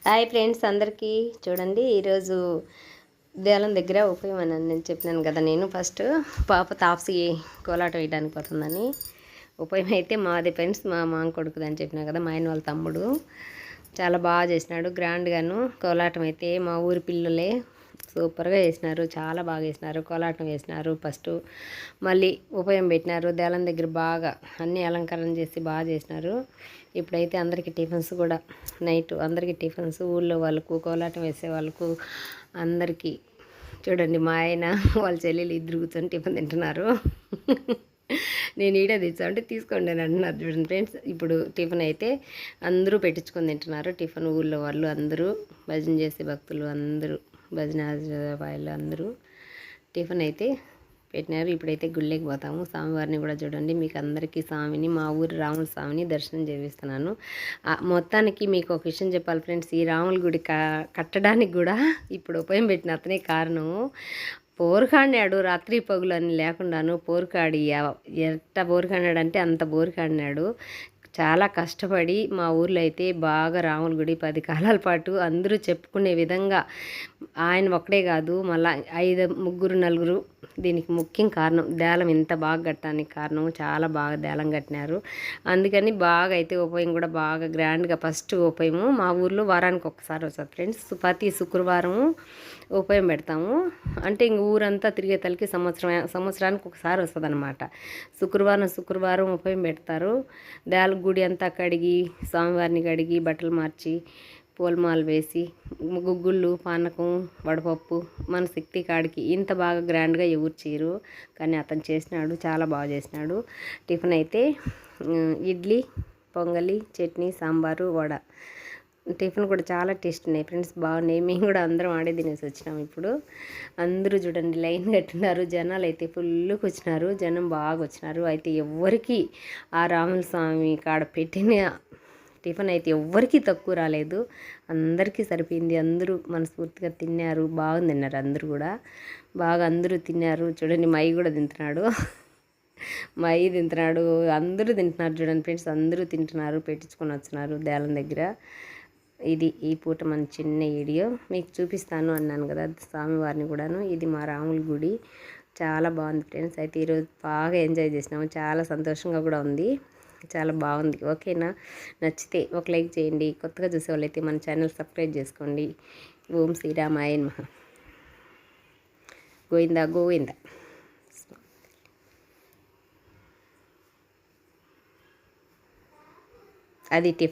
Hi friends అందరికీ. చూడండి ఈరోజు దేవాలయం దగ్గర ఉపయోగం అని నేను చెప్పినాను కదా. నేను ఫస్ట్ పాప తాప్సి కోలాటం వేయడానికి పోతుందని. ఉపయోగం అయితే మాది ఫ్రెండ్స్, మా మామ కొడుకుది అని చెప్పినా కదా. మా ఆయన వాళ్ళ తమ్ముడు చాలా బాగా చేసినాడు గ్రాండ్గాను. కోలాటం అయితే మా ఊరి పిల్లలే సూపర్గా వేసినారు, చాలా బాగా వేసినారు. కోలాటం వేసినారు, ఫస్ట్ మళ్ళీ ఉపయోగం పెట్టినారు. దేవాలయం దగ్గర బాగా అన్నీ అలంకరణ చేసి బాగా చేసినారు. ఇప్పుడైతే అందరికీ టిఫిన్స్ కూడా నైట్ అందరికీ టిఫిన్స్, ఊళ్ళో వాళ్ళకు కోలాటం వేసే వాళ్ళకు అందరికీ. చూడండి మా ఆయన వాళ్ళ చెల్లెలు ఇద్దరు కూర్చొని టిఫిన్ తింటున్నారు. నేను ఈడే తెచ్చా అంటే తీసుకోండి అని అంటున్నారు. చూడండి ఫ్రెండ్స్, ఇప్పుడు టిఫిన్ అయితే అందరూ పెట్టించుకొని తింటున్నారు. టిఫిన్ ఊళ్ళో వాళ్ళు అందరూ, భజన చేసే భక్తులు అందరూ, భజన వాళ్ళు అందరూ టిఫిన్ అయితే పెట్టినారు. ఇప్పుడైతే గుళ్ళకి పోతాము. స్వామివారిని కూడా చూడండి, మీకు అందరికీ స్వామిని, మా ఊరి రాముల స్వామిని దర్శనం చేపిస్తున్నాను. మొత్తానికి మీకు ఒక విషయం చెప్పాలి ఫ్రెండ్స్, ఈ రాముల గుడి కట్టడానికి కూడా ఇప్పుడు ఉపయోగం పెట్టిన అతనే కారణము. పోరుకాడినాడు రాత్రి పగులు అని లేకుండాను. పోరుకాడి ఎట్ట పోరుకాడినాడంటే అంత పోరుకాడినాడు. చాలా కష్టపడి మా ఊర్లో అయితే బాగా రాముల గుడి 10 కాలాల పాటు అందరూ చెప్పుకునే విధంగా ఆయన ఒక్కడే కాదు, మళ్ళీ 5 ముగ్గురు నలుగురు దీనికి ముఖ్యం కారణం. దేలం ఇంత బాగా కట్టడానికి కారణం, చాలా బాగా దేలం కట్టినారు. అందుకని బాగా అయితే ఉపయోగం కూడా బాగా గ్రాండ్గా ఫస్ట్ ఉపయోగము మా ఊర్లో వారానికి ఒకసారి వస్తుంది ఫ్రెండ్స్. ప్రతి శుక్రవారము ఉపయోగం పెడతాము. అంటే ఇంక ఊరంతా తిరిగే తలకి సంవత్సరానికి ఒకసారి వస్తుంది అనమాట. శుక్రవారం ఉపయోగం పెడతారు. దేల గుడి అంతా కడిగి, స్వామివారిని కడిగి, బట్టలు మార్చి, పూలమాలు వేసి, గుగ్గుళ్ళు, పానకం, వడపప్పు, మన శక్తి కాడికి ఇంత బాగా గ్రాండ్గా ఎవరు చేయరు. కానీ అతను చేసినాడు, చాలా బాగా చేసినాడు. టిఫిన్ అయితే ఇడ్లీ, పొంగలి, చట్నీ, సాంబారు, వడ. టిఫిన్ కూడా చాలా టేస్ట్ ఉన్నాయి ఫ్రెండ్స్, బాగున్నాయి. మేము కూడా అందరం ఆడే తినేసి వచ్చినాం. ఇప్పుడు అందరూ చూడండి లైన్ కట్టున్నారు. జనాలు అయితే ఫుల్గా వచ్చినారు, జనం బాగా వచ్చినారు. అయితే ఎవ్వరికి ఆ రాముల స్వామి కాడ పెట్టిన టిఫిన్ అయితే ఎవ్వరికీ తక్కువ రాలేదు, అందరికీ సరిపోయింది. అందరూ మనస్ఫూర్తిగా తిన్నారు, బాగా తిన్నారు. అందరూ కూడా బాగా అందరూ తిన్నారు. చూడండి మై కూడా తింటున్నాడు, మై తింటున్నాడు, అందరూ తింటున్నారు. చూడండి ఫ్రెండ్స్, అందరూ తింటున్నారు, పెట్టించుకొని వచ్చినారు దేవాలయం దగ్గర. ఇది ఈ పూట మన చిన్న వీడియో మీకు చూపిస్తాను అన్నాను కదా స్వామివారిని కూడాను. ఇది మా రాముల గుడి, చాలా బాగుంది ఫ్రెండ్స్. అయితే ఈరోజు బాగా ఎంజాయ్ చేసినాము, చాలా సంతోషంగా కూడా ఉంది, చాలా బాగుంది. ఓకేనా? నచ్చితే ఒక లైక్ చేయండి. కొత్తగా చూసే వాళ్ళైతే మన ఛానల్ సబ్స్క్రైబ్ చేసుకోండి. ఓం శ్రీరామాయ నమః. గోవిందా గోవింద. అది టిఫిన్.